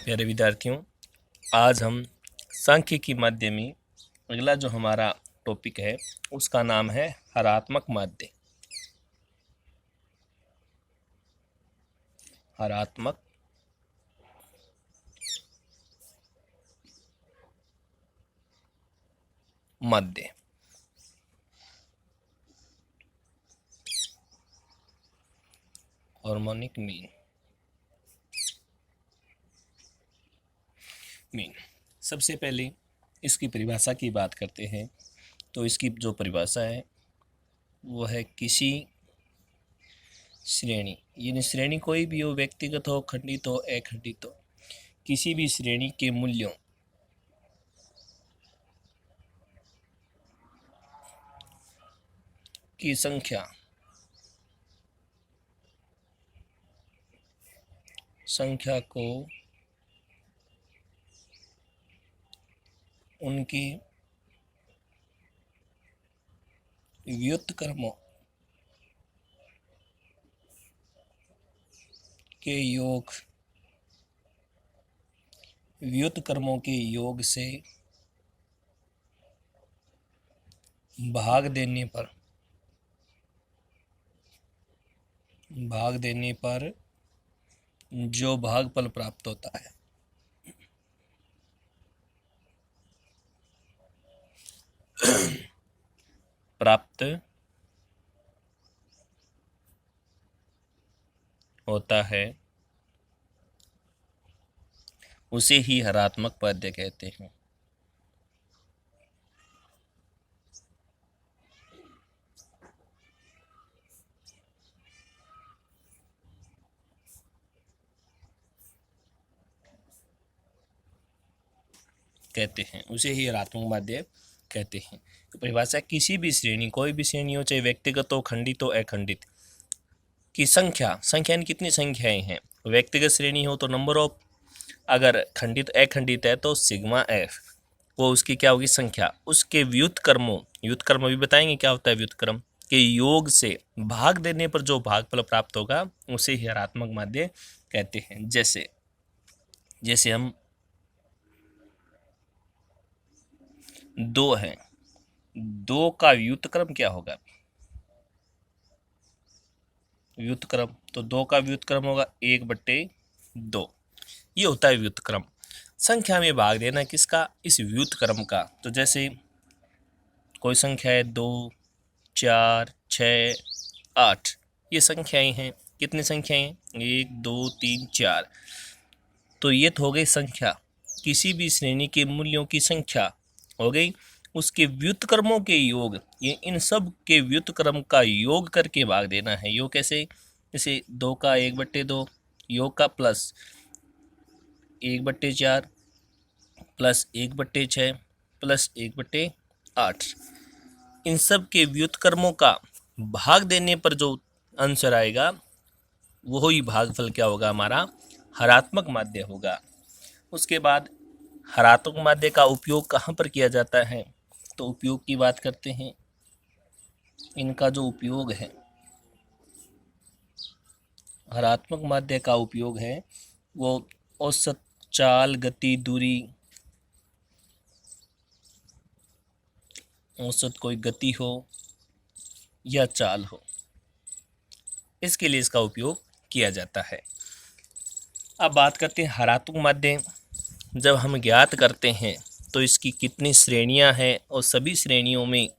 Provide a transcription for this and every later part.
प्यारे विद्यार्थियों, आज हम सांख्यिकी माध्य में अगला जो हमारा टॉपिक है उसका नाम है हरात्मक माध्य। हरात्मक माध्य। Harmonic mean. सबसे पहले इसकी परिभाषा की बात करते हैं तो इसकी जो परिभाषा है वो है किसी श्रेणी, यानी श्रेणी कोई भी हो, व्यक्तिगत हो, खंडित हो, अखंडित हो, किसी भी श्रेणी के मूल्यों की संख्या को उनके व्युत्क्रमों के योग से भाग देने पर जो भागफल प्राप्त होता है उसे ही हरात्मक माध्य कहते हैं। उसे ही हरात्मक माध्य कहते हैं। तो परिभाषा, किसी भी श्रेणी, कोई भी श्रेणी हो, चाहे व्यक्तिगत हो, खंडित हो, अखंडित, की संख्या यानी कितनी संख्याएं हैं। व्यक्तिगत श्रेणी हो तो नंबर ऑफ, अगर खंडित अखंडित है तो सिग्मा एफ, वो उसकी क्या होगी, संख्या। उसके व्युत्क्रम भी बताएंगे क्या होता है व्युत्क्रम के योग से भाग देने पर जो भागफल प्राप्त होगा उसे ही हरात्मक माध्य कहते हैं। जैसे हम दो हैं, दो का व्युत्क्रम क्या होगा, व्युत्क्रम, तो दो का व्युत्क्रम होगा 1/2, ये होता है व्युत्क्रम। संख्या में भाग देना किसका, इस व्युत्क्रम का। तो जैसे कोई संख्या है 2, 4, 6, 8, ये संख्याएं हैं। कितनी संख्याएं, 1, 2, 3, 4। तो ये तो हो गई संख्या, किसी भी श्रेणी के मूल्यों की संख्या हो गई। उसके व्युत्क्रमों के योग, ये इन सब के व्युत्क्रम का योग करके भाग देना है। योग कैसे, जैसे 2 का 1/2 योग का प्लस 1/4 प्लस 1/6 प्लस 1/8, इन सब के व्युत्क्रमों का भाग देने पर जो आंसर आएगा वो ही भागफल क्या होगा, हमारा हरात्मक माध्य होगा। उसके बाद हरात्मक माध्य का उपयोग कहाँ पर किया जाता है, तो उपयोग की बात करते हैं। इनका जो उपयोग है, हरात्मक माध्य का उपयोग है वो औसत, चाल, गति, दूरी, औसत कोई गति हो या चाल हो, इसके लिए इसका उपयोग किया जाता है। अब बात करते हैं हरात्मक माध्य जब हम ज्ञात करते हैं तो इसकी कितनी श्रेणियां हैं और सभी श्रेणियों में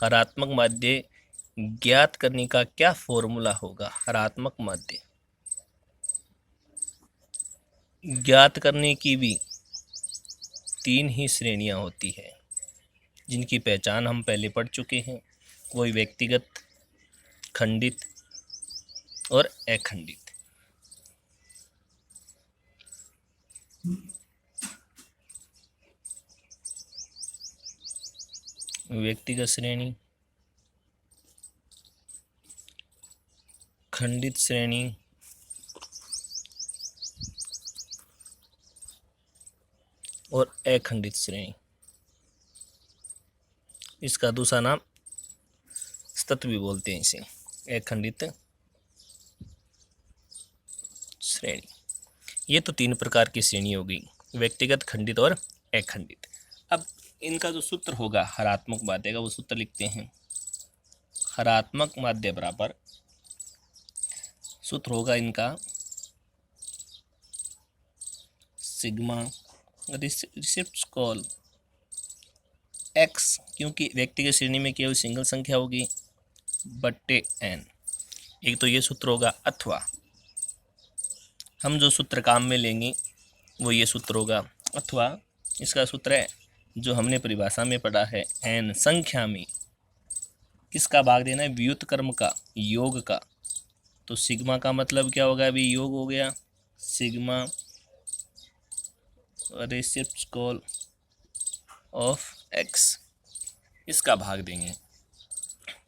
हरात्मक माध्य ज्ञात करने का क्या फॉर्मूला होगा। हरात्मक माध्य ज्ञात करने की भी 3 ही श्रेणियां होती है जिनकी पहचान हम पहले पढ़ चुके हैं, वही व्यक्तिगत, खंडित और अखंडित। व्यक्तिगत श्रेणी, खंडित श्रेणी और अखंडित श्रेणी। इसका दूसरा नाम तत्व भी बोलते हैं इसे, अखंडित श्रेणी। ये तो तीन प्रकार की श्रेणी हो गई, व्यक्तिगत, खंडित और अखंडित। अब इनका जो सूत्र होगा हरात्मक माध्य का, वो सूत्र लिखते हैं। हरात्मक माध्य बराबर सूत्र होगा इनका सिग्मा रिसिप्ट कॉल एक्स, क्योंकि व्यक्तिगत श्रेणी में केवल सिंगल संख्या होगी, बट्टे एन। एक तो ये सूत्र होगा, अथवा हम जो सूत्र काम में लेंगे वो ये सूत्र होगा, अथवा इसका सूत्र है जो हमने परिभाषा में पढ़ा है, एन संख्या में किसका भाग देना है, व्युत्क्रम का, योग का। तो सिग्मा का मतलब क्या होगा, अभी योग हो गया, सिग्मा रेसिप्रोकल ऑफ एक्स, इसका भाग देंगे।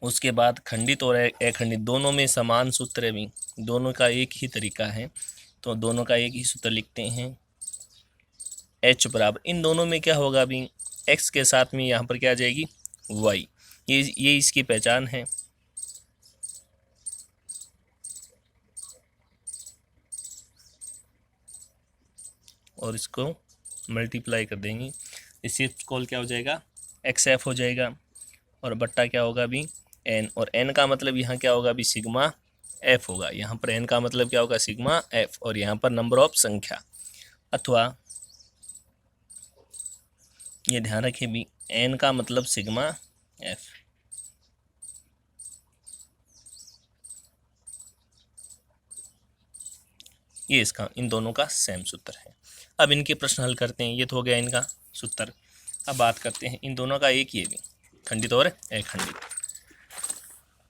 उसके बाद खंडित और अखंडित दोनों में समान सूत्र है, भी दोनों का एक ही तरीका है, तो दोनों का एक ही सूत्र लिखते हैं, h बराबर, इन दोनों में क्या होगा, अभी x के साथ में यहाँ पर क्या आ जाएगी, y। ये इसकी पहचान है। और इसको मल्टीप्लाई कर देंगे, रिसिप्रोकल क्या हो जाएगा, xf हो जाएगा, और बट्टा क्या होगा अभी, n, और n का मतलब यहाँ क्या होगा अभी, सिग्मा f होगा। यहाँ पर n का मतलब क्या होगा, सिग्मा f, और यहाँ पर नंबर ऑफ संख्या, अथवा ये ध्यान रखें भी, n का मतलब सिग्मा f। ये इसका, इन दोनों का सेम सूत्र है। अब इनके प्रश्न हल करते हैं। ये तो हो गया इनका सूत्र। अब बात करते हैं इन दोनों का एक, ये भी खंडित और अखंडित।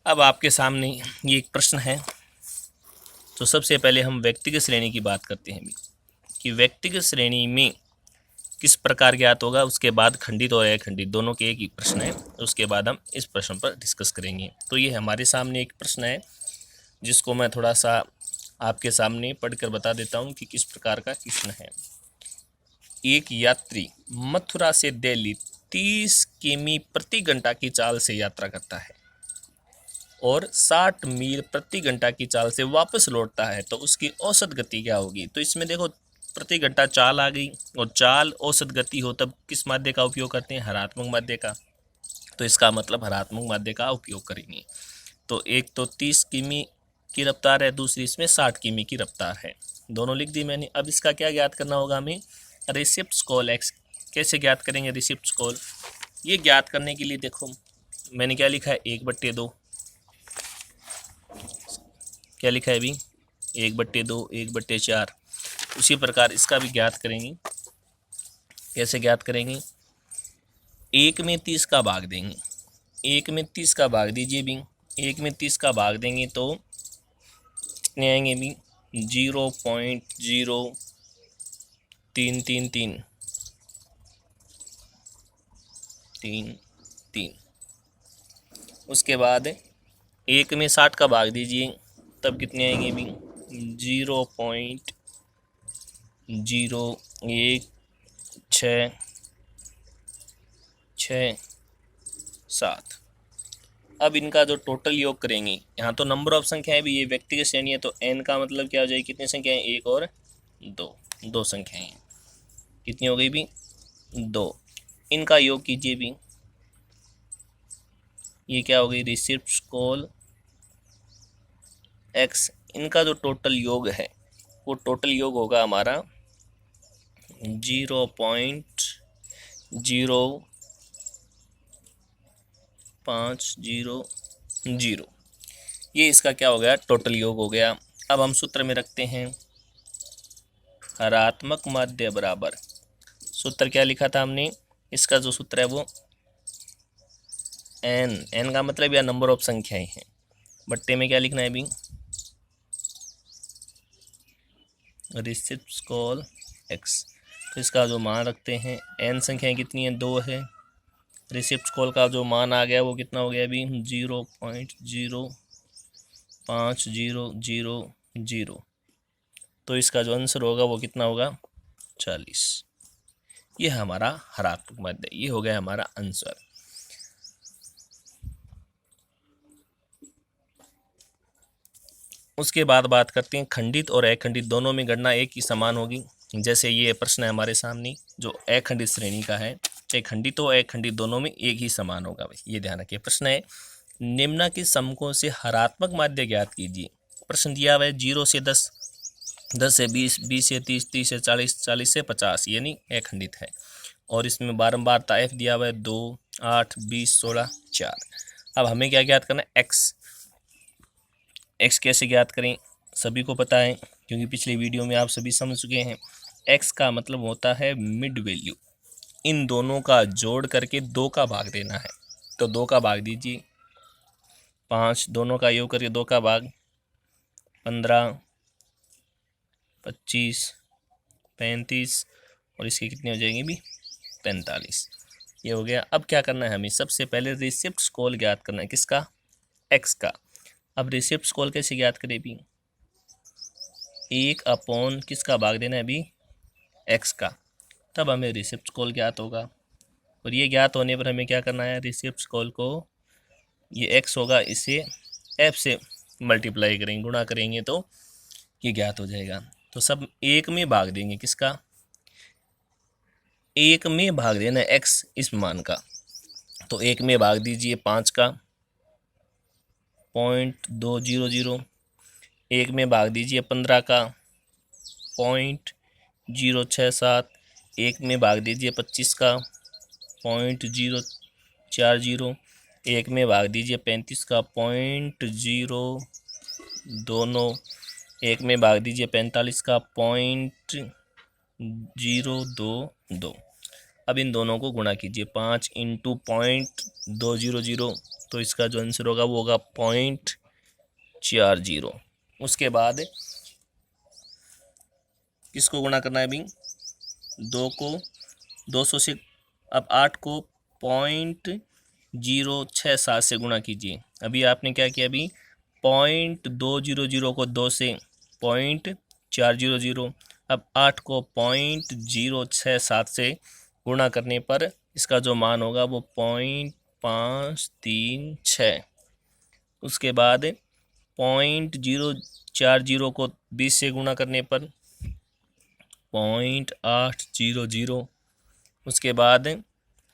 अब आपके सामने ये एक प्रश्न है, तो सबसे पहले हम व्यक्तिगत श्रेणी की बात करते हैं कि व्यक्तिगत श्रेणी में किस प्रकार ज्ञात होगा, उसके बाद खंडित और अखंडित दोनों के एक ही प्रश्न है, उसके बाद हम इस प्रश्न पर डिस्कस करेंगे। तो ये हमारे सामने एक प्रश्न है, जिसको मैं थोड़ा सा आपके सामने पढ़कर बता देता हूँ कि किस प्रकार का प्रश्न है। एक यात्री मथुरा से दिल्ली 30 किमी प्रति घंटा की चाल से यात्रा करता है और 60 मील प्रति घंटा की चाल से वापस लौटता है, तो उसकी औसत गति क्या होगी। तो इसमें देखो प्रति घंटा चाल आ गई, और चाल औसत गति हो तब किस माध्य का उपयोग करते हैं, हरात्मक माध्य का। तो इसका मतलब हरात्मक माध्य का उपयोग करेंगे। तो एक तो 30 किमी की रफ्तार है, दूसरी इसमें 60 किमी की रफ्तार है, दोनों लिख दी मैंने। अब इसका क्या ज्ञात करना होगा हमें, रिसिप्रोकल एक्स। कैसे ज्ञात करेंगे रिसिप्रोकल, ये ज्ञात करने के लिए देखो मैंने क्या लिखा है, 1/2। क्या लिखा है अभी, 1/2, 1/4। उसी प्रकार इसका भी ज्ञात करेंगे। कैसे ज्ञात करेंगे, 1 में 30 का भाग देंगे, 1 में 30 का भाग दीजिए भी, 1 में 30 का भाग देंगे तो कितने आएंगे भी, 0.0333। उसके बाद 1 में 60 का भाग दीजिए, तब कितने आएंगे भी, 0.01667। अब इनका जो टोटल योग करेंगे, यहाँ तो नंबर ऑफ संख्या है भी, ये व्यक्तिगत श्रेणी है, तो n का मतलब क्या हो जाएगी, कितनी संख्या है, 1 और 2, दो संख्याएं हैं। कितनी हो गई भी, 2। इनका योग कीजिए भी, ये क्या हो गई, रिसिप्रोकल x। इनका जो टोटल योग है, वो टोटल योग होगा हमारा 0.0500। ये इसका क्या हो गया, टोटल योग हो गया। अब हम सूत्र में रखते हैं, हरात्मक माध्य बराबर, सूत्र क्या लिखा था हमने, इसका जो सूत्र है वो n का मतलब या नंबर ऑफ संख्याएं हैं, बट्टे में क्या लिखना है भी, रिसिप्रोकल x। तो इसका जो मान रखते हैं, n संख्याएं कितनी है, 2 है। रिसिप्रोकल का जो मान आ गया वो कितना हो गया अभी, 0.05000। तो इसका जो आंसर होगा वो कितना होगा, 40। ये हमारा हरात्मक माध्य, ये हो गया हमारा आंसर। उसके बाद बात करते हैं खंडित और अखंडित दोनों में गणना एक ही समान होगी। जैसे ये प्रश्न है हमारे सामने जो अखंडित श्रेणी का है, चाहे खंडित हो अखंडित दोनों में एक ही समान होगा भाई, ये ध्यान रखिए। प्रश्न है निम्न के समकों से हरात्मक माध्य ज्ञात कीजिए। प्रश्न दिया हुआ है 0 से 10, 10 से 20, 20 से 30, 30 से 40, 40 से 50, यानी अखंडित है। और इसमें बारंबारता f दिया हुआ है 2, 8, 20, 16, 4। अब हमें क्या ज्ञात करना है, x कैसे ज्ञात करें, सभी को पता है क्योंकि पिछले वीडियो में आप सभी समझ चुके हैं। x का मतलब होता है मिड वैल्यू, इन दोनों का जोड़ करके 2 का भाग देना है। तो 2 का भाग दीजिए, 5, दोनों का योग करके 2 का भाग 15, 25, 35 और इसके कितने हो जाएंगे भी 45। ये हो गया। अब क्या करना है हमें, सबसे पहले रिसिप्ट स्कोर ज्ञात करना है, किसका, x का। अब रिसिप्ट स्कोर कैसे ज्ञात करें भी, 1 अपॉन किसका भाग देना है अभी, x का, तब हमें रिसिप्ट स्कोर ज्ञात होगा। और ये ज्ञात होने पर हमें क्या करना है, रिसिप्ट स्कोर को, ये x होगा, इसे f से मल्टीप्लाई करेंगे, गुणा करेंगे तो ये ज्ञात हो जाएगा। तो सब 1 में भाग देंगे, किसका, 1 में भाग देना है x इस मान का। तो 1 में भाग दीजिए 5 का 0.200, 1 में भाग दीजिए 15 का 0.067, 1 में भाग दीजिए 25 का 0.040, 1 में भाग दीजिए 35 का 0.029, 1 में भाग दीजिए 45 का 0.022। अब इन दोनों को गुणा कीजिए, 5 इंटू 0.200, तो इसका जो आंसर होगा वो होगा 0.40। उसके बाद किसको गुणा करना है अभी, 2 को 200 से, अब 8 को 0.067 से गुणा कीजिए। अभी आपने क्या किया, अभी 0.200 को 2 से 0.400, अब 8 को 0.067 से गुणा करने पर इसका जो मान होगा वो 0.536। उसके बाद 0.040 को 20 से गुणा करने पर 0.800। उसके बाद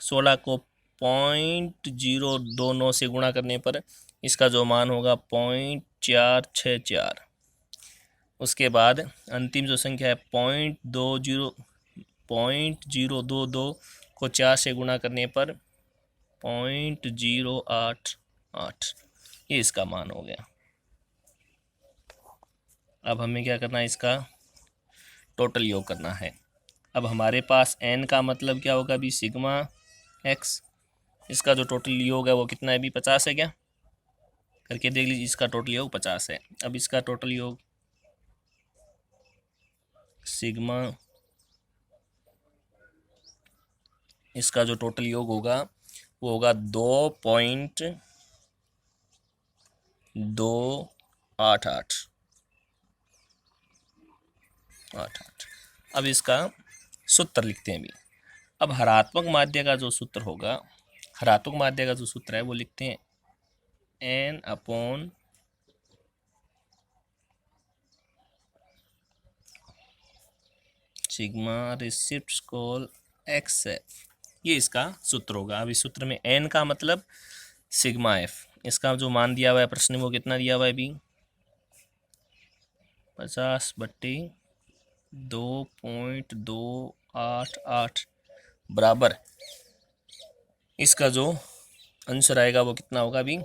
16 को 0.029 से गुणा करने पर इसका जो मान होगा 0.464। उसके बाद अंतिम जो संख्या है 0.022 को 4 से गुणा करने पर 0.088, ये इसका मान हो गया। अब हमें क्या करना है, इसका टोटल योग करना है। अब हमारे पास n का मतलब क्या होगा अभी, सिग्मा x, इसका जो टोटल योग है वो कितना है अभी, 50 है क्या, करके देख लीजिए। इसका टोटल योग 50 है। अब इसका टोटल योग सिग्मा, इसका जो टोटल योग होगा वो होगा 2.288। अब इसका सूत्र लिखते हैं अभी। अब हरात्मक माध्य का जो सूत्र होगा, हरात्मक माध्य का जो सूत्र है वो लिखते हैं n upon sigma receipt score x है, ये इसका सूत्र होगा। अब इस सूत्र में n का मतलब सिग्मा f, इसका जो मान दिया हुआ है प्रश्न में वो कितना दिया हुआ है अभी, 50/2.288 बराबर, इसका जो आंसर आएगा वो कितना होगा अभी,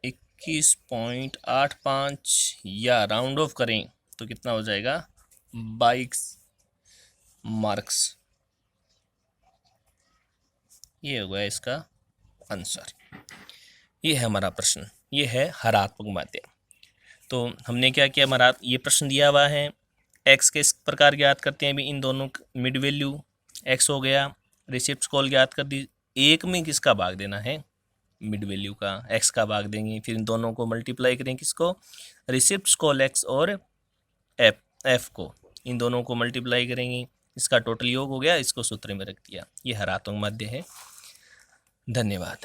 21.85, या राउंड ऑफ करें तो कितना हो जाएगा 22 मार्क्स। ये हो गया इसका आंसर। ये है हमारा प्रश्न, ये है हरात्मक माध्य। तो हमने क्या किया, हमारा ये प्रश्न दिया हुआ है, x के इस प्रकार ज्ञात करते हैं अभी, इन दोनों मिड वैल्यू x हो गया, रिसिप्ट स्कोर ज्ञात कर दी, 1 में किसका भाग देना है, मिड वैल्यू का, x का भाग देंगे, फिर इन दोनों को मल्टीप्लाई करें, किसको, रिसिप्ट स्कोर x और f को, इन दोनों को मल्टीप्लाई करेंगे, इसका टोटल योग हो गया, इसको सूत्र में रख दिया। ये हरात्मक माध्य है। धन्यवाद।